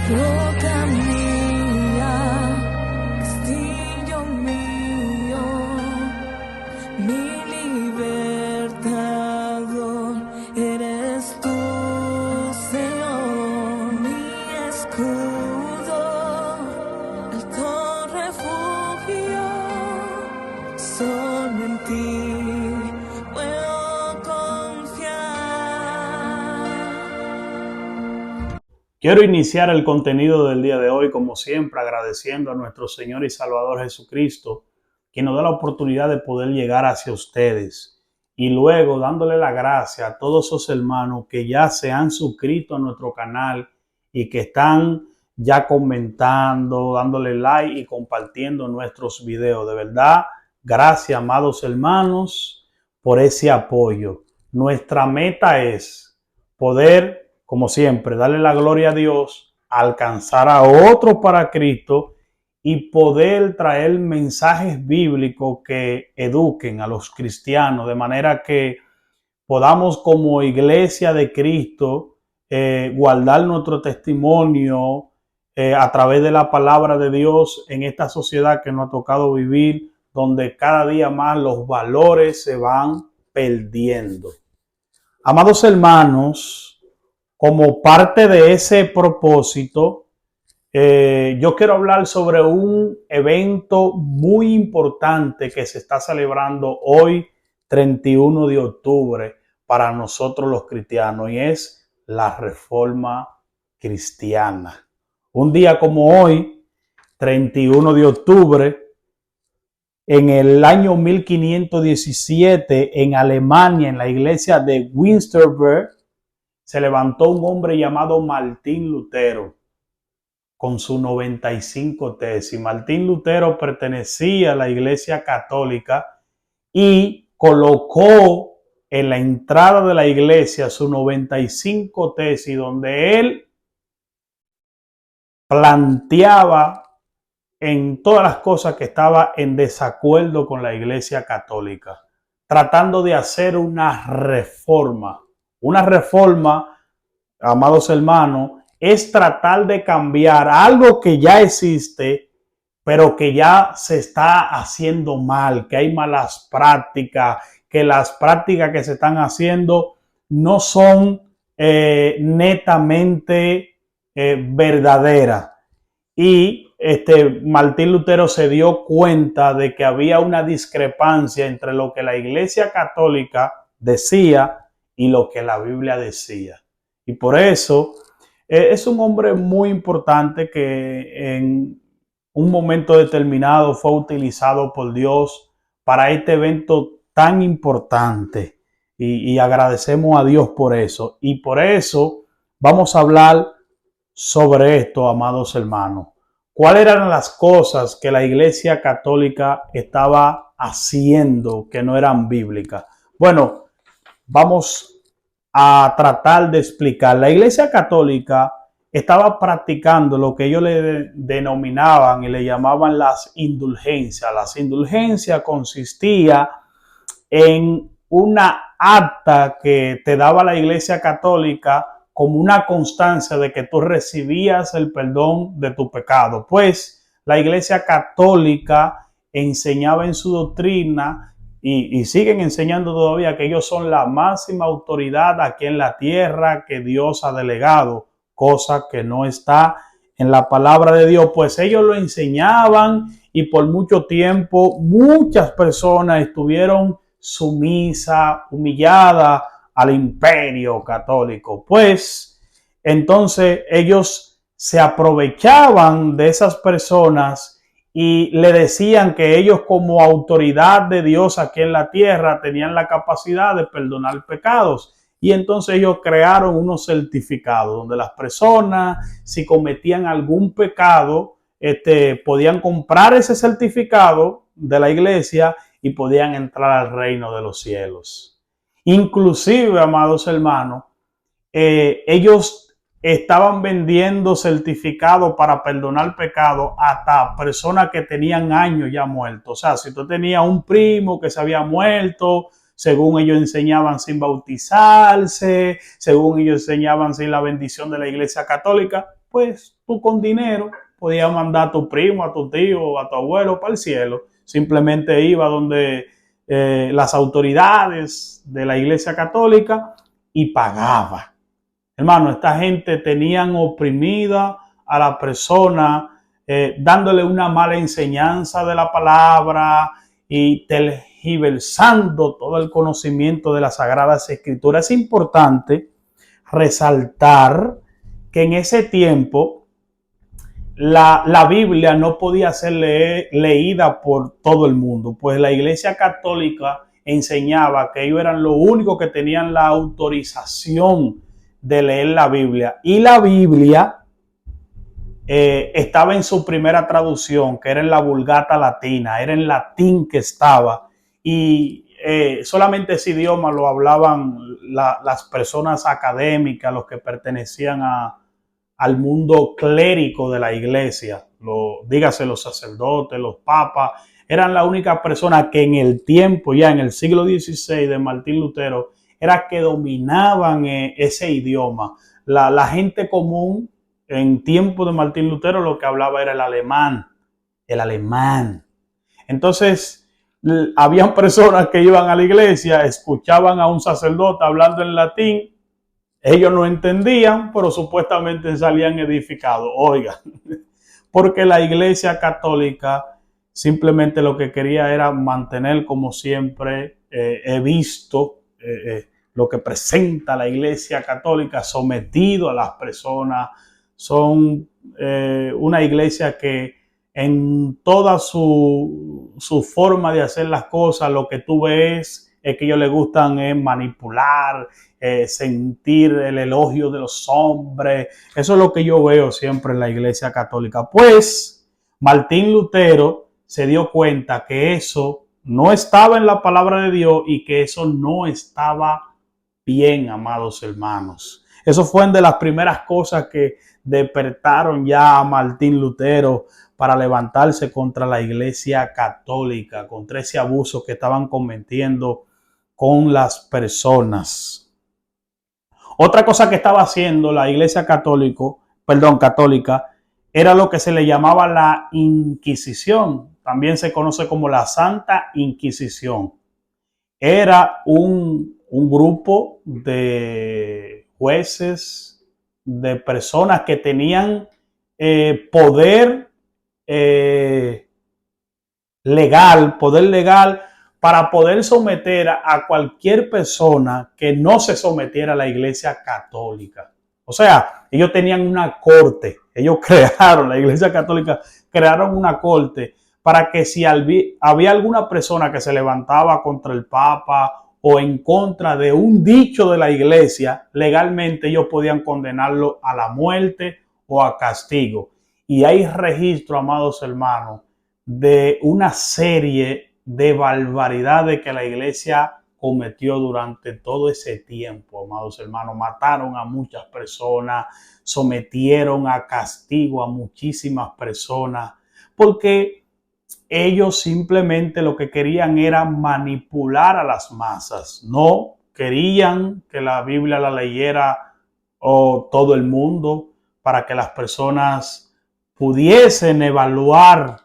roca mía, castillo mío, mi libertador, eres tú, Señor, mi escudo, alto refugio, solo en ti puedo confiar. Quiero iniciar el contenido del día de hoy, como siempre, agradeciendo a nuestro Señor y Salvador Jesucristo, quien nos da la oportunidad de poder llegar hacia ustedes. Y luego dándole la gracia a todos esos hermanos que ya se han suscrito a nuestro canal y que están ya comentando, dándole like y compartiendo nuestros videos. De verdad, gracias, amados hermanos, por ese apoyo. Nuestra meta es poder, como siempre, darle la gloria a Dios, alcanzar a otros para Cristo y poder traer mensajes bíblicos que eduquen a los cristianos, de manera que podamos como iglesia de Cristo guardar nuestro testimonio a través de la palabra de Dios en esta sociedad que nos ha tocado vivir, donde cada día más los valores se van perdiendo. Amados hermanos, como parte de ese propósito, yo quiero hablar sobre un evento muy importante que se está celebrando hoy, 31 de octubre, para nosotros los cristianos, y es la Reforma Cristiana. Un día como hoy, 31 de octubre, en el año 1517, en Alemania, en la iglesia de Wittenberg, se levantó un hombre llamado Martín Lutero con sus 95 tesis. Martín Lutero pertenecía a la Iglesia Católica y colocó en la entrada de la iglesia sus 95 tesis, donde él planteaba en todas las cosas que estaba en desacuerdo con la Iglesia Católica, tratando de hacer una reforma. Una reforma, amados hermanos, es tratar de cambiar algo que ya existe, pero que ya se está haciendo mal, que hay malas prácticas, que las prácticas que se están haciendo no son netamente verdaderas. Y Martín Lutero se dio cuenta de que había una discrepancia entre lo que la Iglesia Católica decía y lo que la Biblia decía. Y por eso es un hombre muy importante que en un momento determinado fue utilizado por Dios para este evento tan importante. Y agradecemos a Dios por eso. Y por eso vamos a hablar sobre esto, amados hermanos. ¿Cuáles eran las cosas que la Iglesia Católica estaba haciendo que no eran bíblicas? Bueno, vamos a tratar de explicar. La Iglesia Católica estaba practicando lo que ellos le denominaban y le llamaban las indulgencias. Las indulgencias consistía en una acta que te daba la Iglesia Católica como una constancia de que tú recibías el perdón de tu pecado. Pues la Iglesia Católica enseñaba en su doctrina y siguen enseñando todavía que ellos son la máxima autoridad aquí en la tierra que Dios ha delegado, cosa que no está en la palabra de Dios, pues ellos lo enseñaban y por mucho tiempo muchas personas estuvieron sumisas, humilladas al imperio católico. Pues entonces ellos se aprovechaban de esas personas y le decían que ellos como autoridad de Dios aquí en la tierra tenían la capacidad de perdonar pecados. Y entonces ellos crearon unos certificados donde las personas, si cometían algún pecado, podían comprar ese certificado de la iglesia y podían entrar al reino de los cielos. Inclusive, amados hermanos, ellos estaban vendiendo certificados para perdonar pecados hasta personas que tenían años ya muertos. O sea, si tú tenías un primo que se había muerto, según ellos enseñaban sin bautizarse, según ellos enseñaban sin la bendición de la Iglesia Católica, pues tú con dinero podías mandar a tu primo, a tu tío o a tu abuelo para el cielo. Simplemente iba donde las autoridades de la Iglesia Católica y pagaba. Hermano, esta gente tenían oprimida a la persona, dándole una mala enseñanza de la palabra y tergiversando todo el conocimiento de las Sagradas Escrituras. Es importante resaltar que en ese tiempo la Biblia no podía ser leída por todo el mundo, pues la Iglesia Católica enseñaba que ellos eran los únicos que tenían la autorización de leer la Biblia. Y la Biblia estaba en su primera traducción, que era en la Vulgata Latina, era en latín que estaba. Y solamente ese idioma lo hablaban las personas académicas, los que pertenecían al mundo clérigo de la iglesia. Dígase los sacerdotes, los papas, eran la única persona que en el tiempo, ya en el siglo XVI de Martín Lutero, era que dominaban ese idioma. La gente común en tiempo de Martín Lutero lo que hablaba era el alemán. Entonces, habían personas que iban a la iglesia, escuchaban a un sacerdote hablando en latín, ellos no entendían, pero supuestamente salían edificados. Oigan, porque la Iglesia Católica simplemente lo que quería era mantener, como siempre he visto, lo que presenta la Iglesia Católica, sometido a las personas. Son una iglesia que en toda su forma de hacer las cosas, lo que tú ves es que ellos les gustan manipular, sentir el elogio de los hombres. Eso es lo que yo veo siempre en la Iglesia Católica. Pues Martín Lutero se dio cuenta que eso no estaba en la palabra de Dios y que eso no estaba bien, amados hermanos. Eso fue una de las primeras cosas que despertaron ya a Martín Lutero para levantarse contra la Iglesia Católica, contra ese abuso que estaban cometiendo con las personas. Otra cosa que estaba haciendo la Iglesia católica era lo que se le llamaba la Inquisición. También se conoce como la Santa Inquisición. Era un grupo de jueces, de personas que tenían poder legal para poder someter a cualquier persona que no se sometiera a la Iglesia Católica. O sea, ellos tenían una corte, la Iglesia Católica crearon una corte para que si había alguna persona que se levantaba contra el Papa o en contra de un dicho de la iglesia, legalmente ellos podían condenarlo a la muerte o a castigo. Y hay registro, amados hermanos, de una serie de barbaridades que la iglesia cometió durante todo ese tiempo, amados hermanos. Mataron a muchas personas, sometieron a castigo a muchísimas personas, porque ellos simplemente lo que querían era manipular a las masas. No querían que la Biblia la leyera todo el mundo para que las personas pudiesen evaluar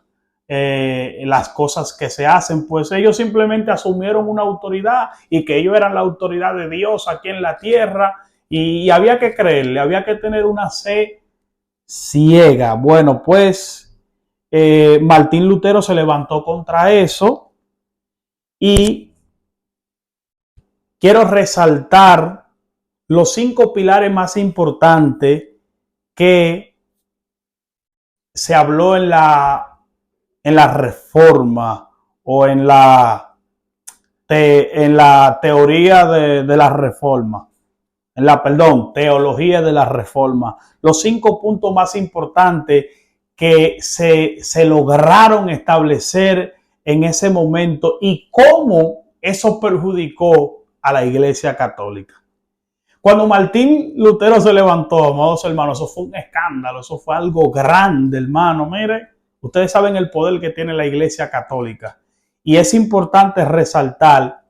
las cosas que se hacen. Pues ellos simplemente asumieron una autoridad y que ellos eran la autoridad de Dios aquí en la tierra y había que creerle, había que tener una fe ciega. Bueno, pues Martín Lutero se levantó contra eso y quiero resaltar los 5 pilares más importantes que se habló en la reforma o en la teoría de la reforma, teología de la reforma. Los 5 puntos más importantes que se lograron establecer en ese momento y cómo eso perjudicó a la Iglesia Católica. Cuando Martín Lutero se levantó, amados hermanos, eso fue un escándalo, eso fue algo grande, hermano. Mire, ustedes saben el poder que tiene la Iglesia Católica y es importante resaltar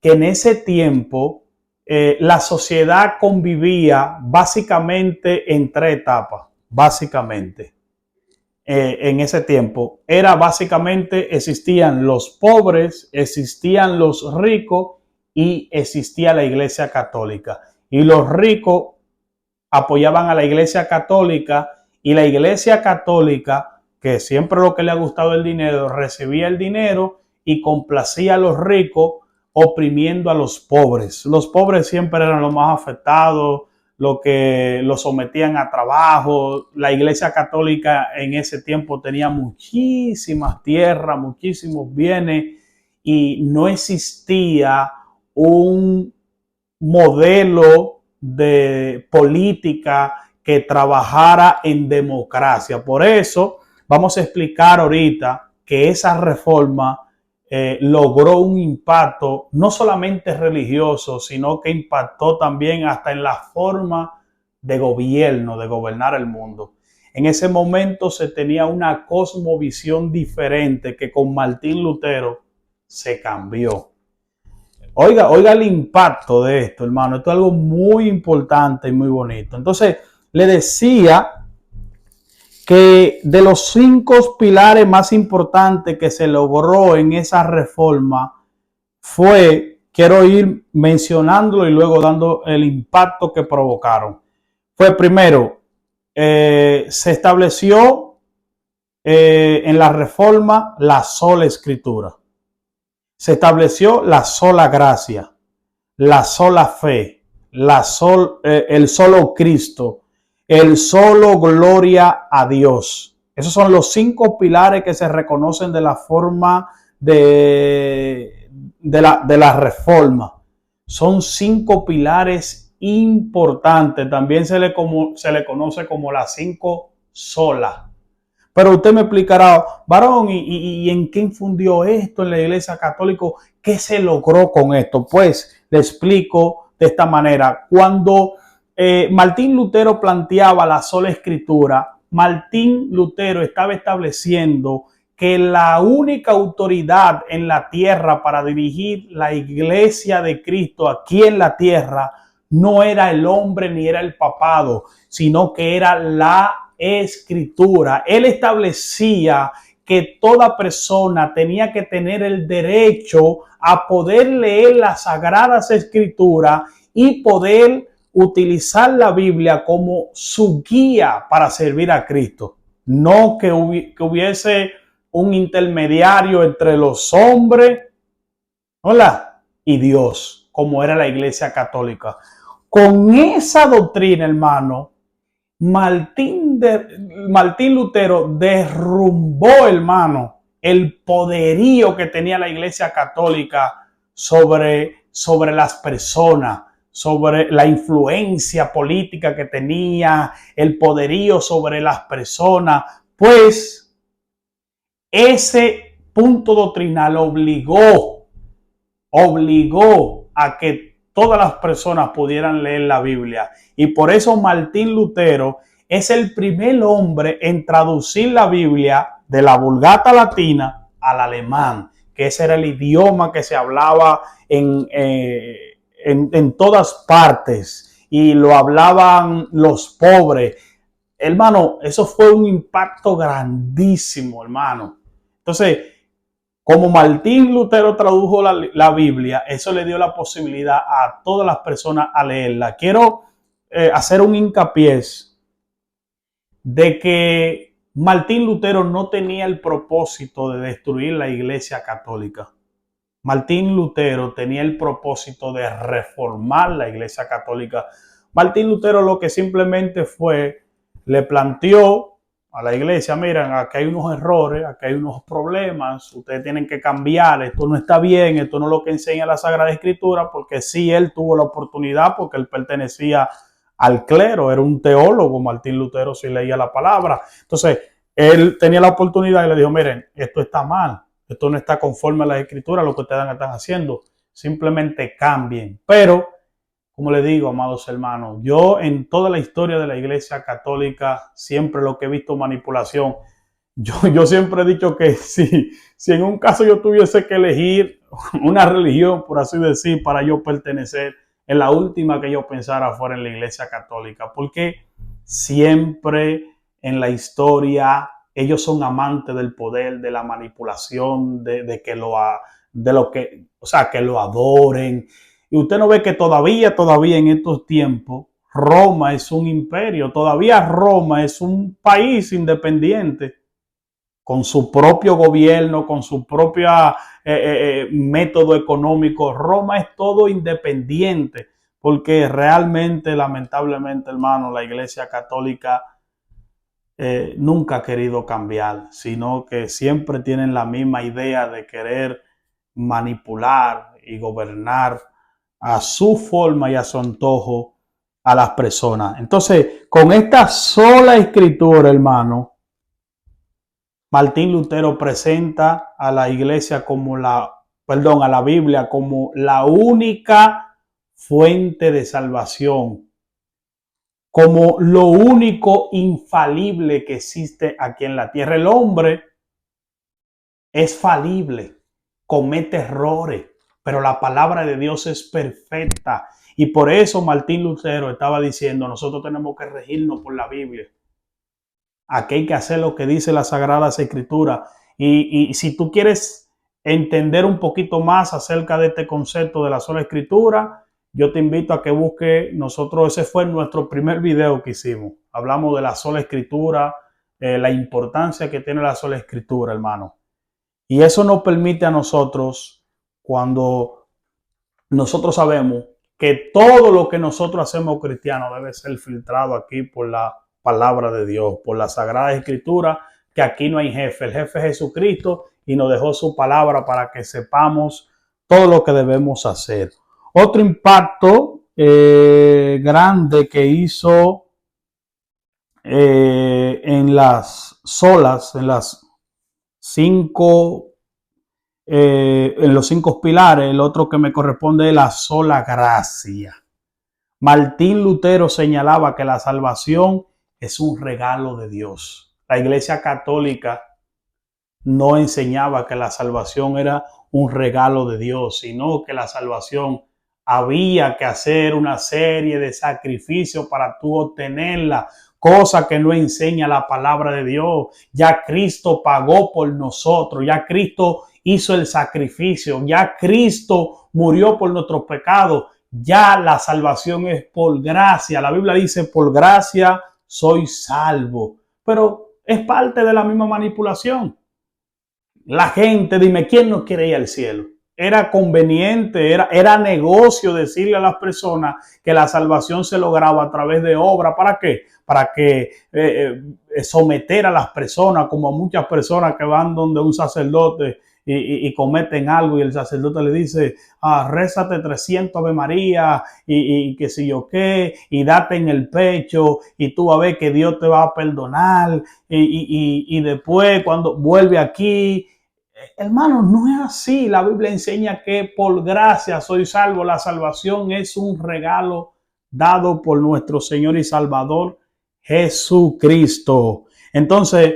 que en ese tiempo la sociedad convivía básicamente en 3 etapas. básicamente. En ese tiempo era básicamente existían los pobres, existían los ricos y existía la Iglesia Católica. Y los ricos apoyaban a la Iglesia Católica y la Iglesia Católica, que siempre lo que le ha gustado el dinero, recibía el dinero y complacía a los ricos oprimiendo a los pobres. Los pobres siempre eran los más afectados, lo que los sometían a trabajo. La Iglesia Católica en ese tiempo tenía muchísimas tierras, muchísimos bienes y no existía un modelo de política que trabajara en democracia. Por eso vamos a explicar ahorita que esa reforma logró un impacto no solamente religioso, sino que impactó también hasta en la forma de gobierno, de gobernar el mundo. En ese momento se tenía una cosmovisión diferente que con Martín Lutero se cambió. Oiga el impacto de esto, hermano. Esto es algo muy importante y muy bonito. Entonces, le decía que de los 5 pilares más importantes que se logró en esa reforma quiero ir mencionándolo y luego dando el impacto que provocaron. Fue primero, se estableció en la reforma la sola escritura. Se estableció la sola gracia, la sola fe, el solo Cristo, el solo gloria a Dios. Esos son los 5 pilares que se reconocen de la forma de la reforma. Son 5 pilares importantes. También se le conoce como las 5 solas. Pero usted me explicará, varón, ¿y en qué infundió esto en la Iglesia Católica? ¿Qué se logró con esto? Pues le explico de esta manera. Cuando Martín Lutero planteaba la sola escritura, Martín Lutero estaba estableciendo que la única autoridad en la tierra para dirigir la Iglesia de Cristo aquí en la tierra no era el hombre ni era el papado, sino que era la escritura. Él establecía que toda persona tenía que tener el derecho a poder leer las sagradas escrituras y poder utilizar la Biblia como su guía para servir a Cristo. No que hubiese un intermediario entre los hombres, y Dios, como era la Iglesia Católica. Con esa doctrina, hermano, Martín Lutero derrumbó, hermano, el poderío que tenía la Iglesia Católica sobre las personas, sobre la influencia política que tenía, el poderío sobre las personas. Pues ese punto doctrinal obligó a que todas las personas pudieran leer la Biblia. Y por eso Martín Lutero es el primer hombre en traducir la Biblia de la Vulgata latina al alemán, que ese era el idioma que se hablaba en todas partes y lo hablaban los pobres. Hermano, eso fue un impacto grandísimo, hermano. Entonces, como Martín Lutero tradujo la Biblia, eso le dio la posibilidad a todas las personas a leerla. Quiero hacer un hincapié de que Martín Lutero no tenía el propósito de destruir la Iglesia Católica. Martín Lutero tenía el propósito de reformar la Iglesia Católica. Martín Lutero lo que simplemente le planteó a la iglesia: miren, aquí hay unos errores, aquí hay unos problemas, ustedes tienen que cambiar, esto no está bien, esto no es lo que enseña la Sagrada Escritura, porque sí, él tuvo la oportunidad, porque él pertenecía al clero, era un teólogo. Martín Lutero sí leía la palabra. Entonces, él tenía la oportunidad y le dijo: miren, esto está mal, esto no está conforme a la Escritura, lo que ustedes están haciendo, simplemente cambien. Pero, como les digo, amados hermanos, yo en toda la historia de la Iglesia Católica, siempre lo que he visto manipulación. Yo siempre he dicho que si en un caso yo tuviese que elegir una religión, por así decir, para yo pertenecer, en la última que yo pensara fuera en la Iglesia Católica, porque siempre en la historia. Ellos son amantes del poder, de la manipulación, de que de lo que, o sea, que lo adoren. Y usted no ve que todavía en estos tiempos, Roma es un imperio, todavía Roma es un país independiente, con su propio gobierno, con su propio método económico. Roma es todo independiente, porque realmente, lamentablemente, hermano, la Iglesia Católica nunca ha querido cambiar, sino que siempre tienen la misma idea de querer manipular y gobernar a su forma y a su antojo a las personas. Entonces, con esta sola escritura, hermano, Martín Lutero presenta a la iglesia como a la Biblia como la única fuente de salvación, como lo único infalible que existe aquí en la tierra. El hombre es falible, comete errores, pero la palabra de Dios es perfecta. Y por eso Martín Lutero estaba diciendo, nosotros tenemos que regirnos por la Biblia. Aquí hay que hacer lo que dice las Sagradas Escrituras. Y si tú quieres entender un poquito más acerca de este concepto de la sola Escritura, yo te invito a que busques, ese fue nuestro primer video que hicimos. Hablamos de la sola Escritura, la importancia que tiene la sola Escritura, hermano. Y eso nos permite a nosotros, cuando nosotros sabemos que todo lo que nosotros hacemos cristianos debe ser filtrado aquí por la palabra de Dios, por la Sagrada Escritura, que aquí no hay jefe. El jefe es Jesucristo y nos dejó su palabra para que sepamos todo lo que debemos hacer. Otro impacto grande que hizo en las solas, en los 5 pilares, el otro que me corresponde es la sola gracia. Martín Lutero señalaba que la salvación es un regalo de Dios. La Iglesia Católica no enseñaba que la salvación era un regalo de Dios, sino que la salvación había que hacer una serie de sacrificios para tú obtenerla, cosa que no enseña la palabra de Dios. Ya Cristo pagó por nosotros, ya Cristo hizo el sacrificio, ya Cristo murió por nuestros pecados, ya la salvación es por gracia. La Biblia dice, por gracia soy salvo, pero es parte de la misma manipulación. La gente, dime, ¿quién no quiere ir al cielo? Era conveniente, era negocio decirle a las personas que la salvación se lograba a través de obra. ¿Para qué? Para que someter a las personas, como a muchas personas que van donde un sacerdote y cometen algo y el sacerdote le dice, rézate 300 Ave María y que si yo qué, y date en el pecho y tú vas a ver que Dios te va a perdonar y después cuando vuelve aquí. Hermano, no es así. La Biblia enseña que por gracia soy salvo. La salvación es un regalo dado por nuestro Señor y Salvador Jesucristo. Entonces,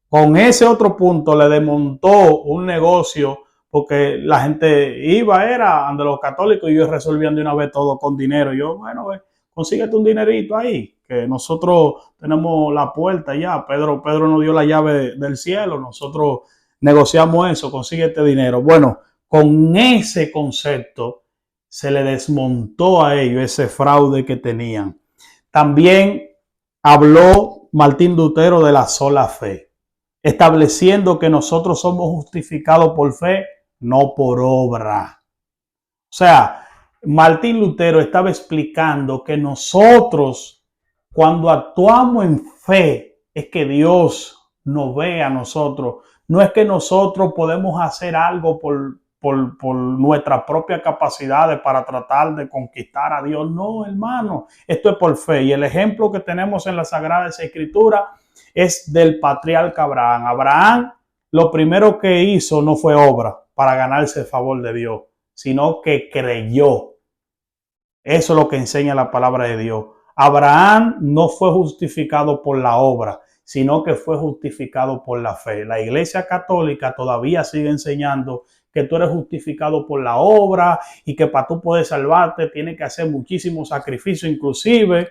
con ese otro punto le desmontó un negocio, porque la gente era ante los católicos y ellos resolvían de una vez todo con dinero. Yo, bueno, consíguete un dinerito ahí, que nosotros tenemos la puerta ya. Pedro nos dio la llave del cielo. Nosotros negociamos eso, consíguete dinero. Bueno, con ese concepto se le desmontó a ellos ese fraude que tenían. También habló Martín Lutero de la sola fe, estableciendo que nosotros somos justificados por fe, no por obra. O sea, Martín Lutero estaba explicando que nosotros, cuando actuamos en fe, es que Dios nos ve a nosotros. No es que nosotros podemos hacer algo por nuestras propias capacidades para tratar de conquistar a Dios. No, hermano, esto es por fe. Y el ejemplo que tenemos en la Sagrada Escritura es del patriarca Abraham. Abraham, lo primero que hizo no fue obra para ganarse el favor de Dios, sino que creyó. Eso es lo que enseña la palabra de Dios. Abraham no fue justificado por la obra, sino que fue justificado por la fe. La Iglesia Católica todavía sigue enseñando que tú eres justificado por la obra y que para tú poder salvarte tienes que hacer muchísimos sacrificios. Inclusive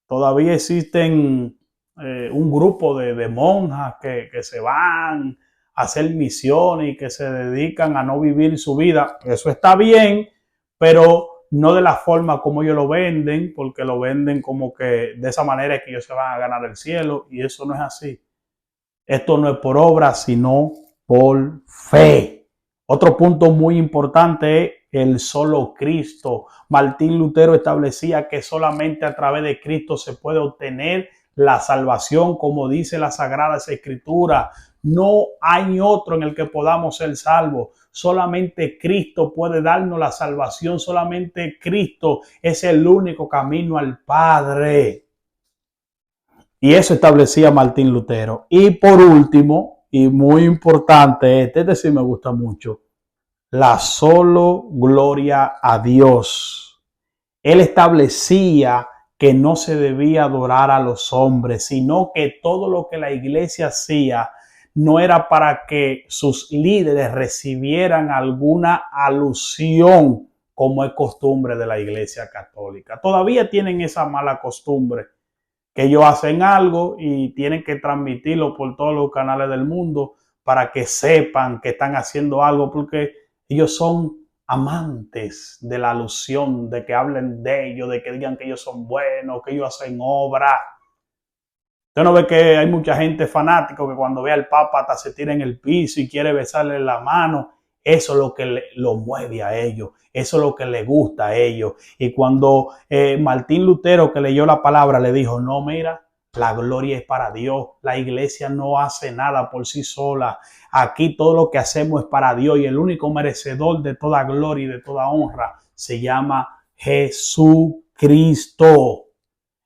todavía existen un grupo de monjas que se van a hacer misiones y que se dedican a no vivir su vida. Eso está bien, pero no de la forma como ellos lo venden, porque lo venden como que de esa manera es que ellos se van a ganar el cielo, y eso no es así. Esto no es por obra, sino por fe. Otro punto muy importante es el solo Cristo. Martín Lutero establecía que solamente a través de Cristo se puede obtener la salvación, como dice la Sagrada Escritura. No hay otro en el que podamos ser salvos. Solamente Cristo puede darnos la salvación. Solamente Cristo es el único camino al Padre. Y eso establecía Martín Lutero. Y por último, y muy importante, este sí me gusta mucho, la solo gloria a Dios. Él establecía que no se debía adorar a los hombres, sino que todo lo que la iglesia hacía no era para que sus líderes recibieran alguna alusión, como es costumbre de la iglesia católica. Todavía tienen esa mala costumbre, que ellos hacen algo y tienen que transmitirlo por todos los canales del mundo para que sepan que están haciendo algo, porque ellos son amantes de la alusión, de que hablen de ellos, de que digan que ellos son buenos, que ellos hacen obra. Usted no ve que hay mucha gente fanática que cuando ve al Papa hasta se tira en el piso y quiere besarle la mano. Eso es lo que lo mueve a ellos. Eso es lo que le gusta a ellos. Y cuando Martín Lutero, que leyó la palabra, le dijo, no, mira, la gloria es para Dios. La iglesia no hace nada por sí sola. Aquí todo lo que hacemos es para Dios. Y el único merecedor de toda gloria y de toda honra se llama Jesucristo.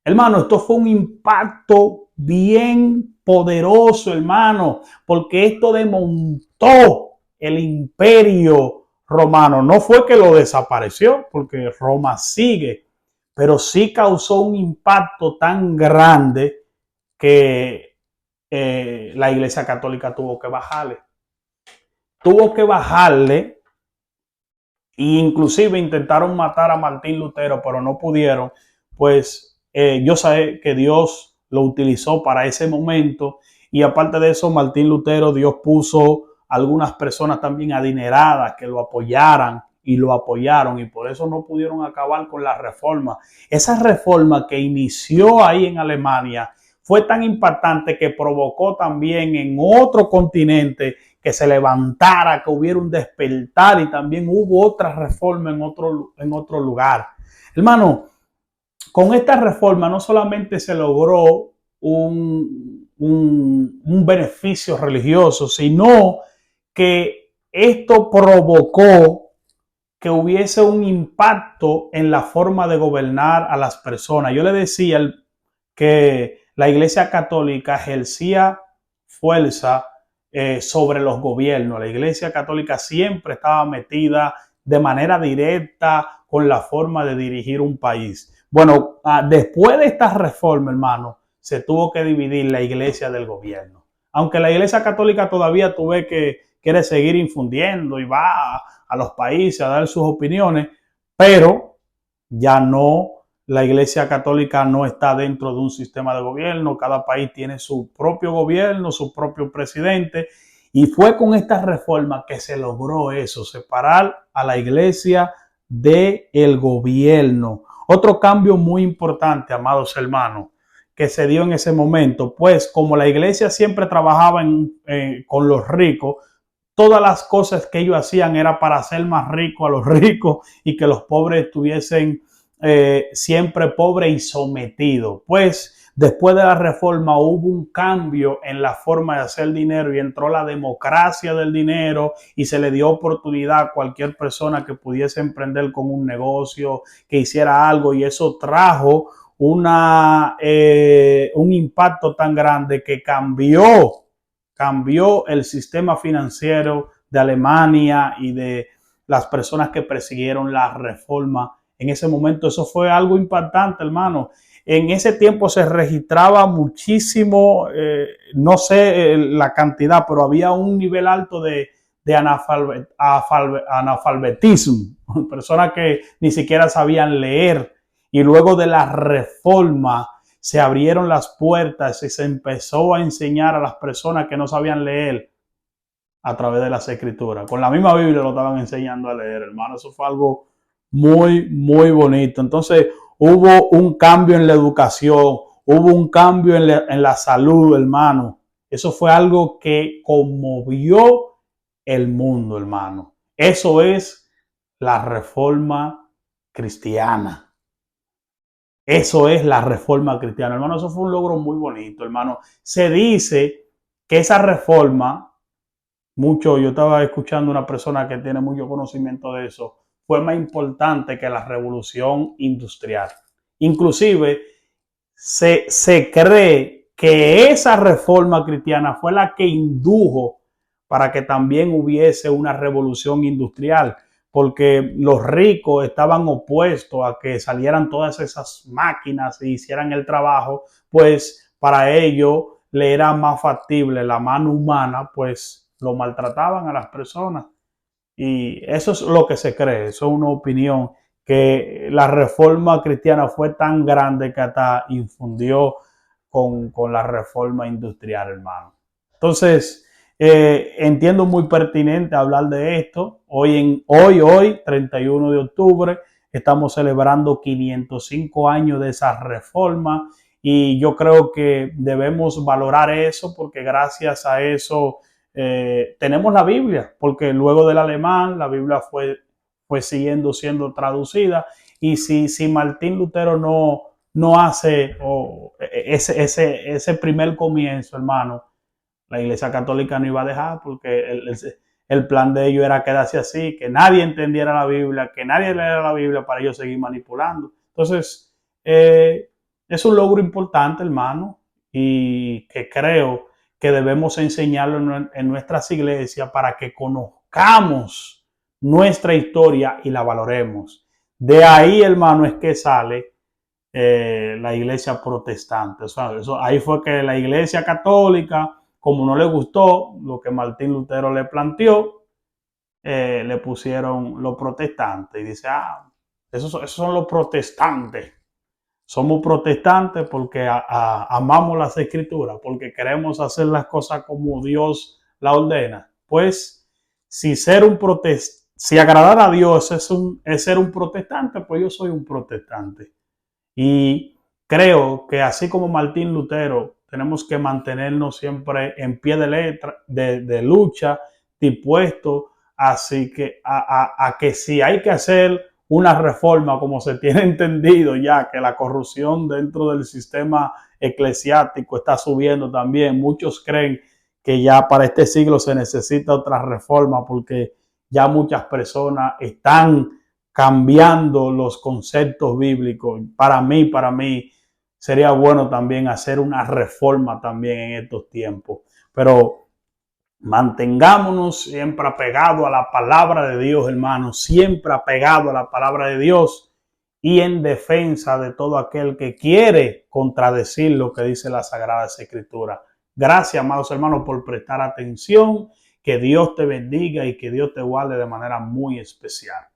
Hermano, esto fue un impacto bien poderoso, hermano, porque esto desmontó el imperio romano. No fue que lo desapareció, porque Roma sigue, pero sí causó un impacto tan grande que la Iglesia Católica tuvo que bajarle. Tuvo que bajarle, e inclusive intentaron matar a Martín Lutero, pero no pudieron, pues yo sé que Dios lo utilizó para ese momento, y aparte de eso, Martín Lutero, Dios puso algunas personas también adineradas que lo apoyaran y lo apoyaron, y por eso no pudieron acabar con la reforma. Esa reforma que inició ahí en Alemania fue tan impactante que provocó también en otro continente que se levantara, que hubiera un despertar, y también hubo otra reforma en otro lugar. Hermano, con esta reforma no solamente se logró un beneficio religioso, sino que esto provocó que hubiese un impacto en la forma de gobernar a las personas. Yo le decía que la Iglesia Católica ejercía fuerza sobre los gobiernos. La Iglesia Católica siempre estaba metida de manera directa con la forma de dirigir un país. Bueno, después de esta reforma, hermano, se tuvo que dividir la iglesia del gobierno. Aunque la Iglesia Católica todavía quiere seguir infundiendo y va a los países a dar sus opiniones, pero ya no, la Iglesia Católica no está dentro de un sistema de gobierno. Cada país tiene su propio gobierno, su propio presidente, y fue con esta reforma que se logró eso, separar a la iglesia del gobierno. Otro cambio muy importante, amados hermanos, que se dio en ese momento, pues como la iglesia siempre trabajaba con los ricos, todas las cosas que ellos hacían era para hacer más rico a los ricos y que los pobres estuviesen siempre pobres y sometidos. Pues después de la reforma hubo un cambio en la forma de hacer dinero y entró la democracia del dinero, y se le dio oportunidad a cualquier persona que pudiese emprender con un negocio, que hiciera algo, y eso trajo un impacto tan grande que cambió el sistema financiero de Alemania y de las personas que persiguieron la reforma. En ese momento eso fue algo impactante, hermano. En ese tiempo se registraba muchísimo, no sé la cantidad, pero había un nivel alto de analfabetismo, personas que ni siquiera sabían leer. Y luego de la reforma se abrieron las puertas y se empezó a enseñar a las personas que no sabían leer a través de las escrituras. Con la misma Biblia lo estaban enseñando a leer, hermano. Eso fue algo muy, muy bonito. Entonces hubo un cambio en la educación, hubo un cambio en la salud, hermano. Eso fue algo que conmovió el mundo, hermano. Eso es la reforma cristiana. Eso es la reforma cristiana, hermano. Eso fue un logro muy bonito, hermano. Se dice que esa reforma, yo estaba escuchando una persona que tiene mucho conocimiento de eso, fue más importante que la revolución industrial. Inclusive se cree que esa reforma cristiana fue la que indujo para que también hubiese una revolución industrial, porque los ricos estaban opuestos a que salieran todas esas máquinas y hicieran el trabajo, pues para ellos le era más factible la mano humana, pues lo maltrataban a las personas. Y eso es lo que se cree, eso es una opinión, que la reforma cristiana fue tan grande que hasta infundió con la reforma industrial, hermano. Entonces, entiendo muy pertinente hablar de esto. Hoy, 31 de octubre, estamos celebrando 505 años de esa reforma y yo creo que debemos valorar eso porque gracias a eso tenemos la Biblia, porque luego del alemán la Biblia fue siguiendo siendo traducida y si Martín Lutero no hace ese primer comienzo, hermano, la Iglesia Católica no iba a dejar porque el plan de ellos era quedarse así, que nadie entendiera la Biblia, que nadie leyera la Biblia para ellos seguir manipulando. Entonces, es un logro importante, hermano, y que creo que debemos enseñarlo en nuestras iglesias para que conozcamos nuestra historia y la valoremos. De ahí, hermano, es que sale la iglesia protestante. O sea, ahí fue que la iglesia católica, como no le gustó lo que Martín Lutero le planteó, le pusieron los protestantes. Y dice, esos son los protestantes. Somos protestantes porque amamos las escrituras, porque queremos hacer las cosas como Dios la ordena. Pues, si agradar a Dios es ser un protestante, pues yo soy un protestante. Y creo que así como Martín Lutero, tenemos que mantenernos siempre en pie de lucha, dispuestos así que a que si hay que hacer una reforma, como se tiene entendido ya que la corrupción dentro del sistema eclesiástico está subiendo también. Muchos creen que ya para este siglo se necesita otra reforma porque ya muchas personas están cambiando los conceptos bíblicos. Para mí sería bueno también hacer una reforma también en estos tiempos. Pero mantengámonos siempre apegados a la palabra de Dios, hermanos, siempre apegados a la palabra de Dios y en defensa de todo aquel que quiere contradecir lo que dice la Sagrada Escritura. Gracias, amados hermanos, por prestar atención. Que Dios te bendiga y que Dios te guarde de manera muy especial.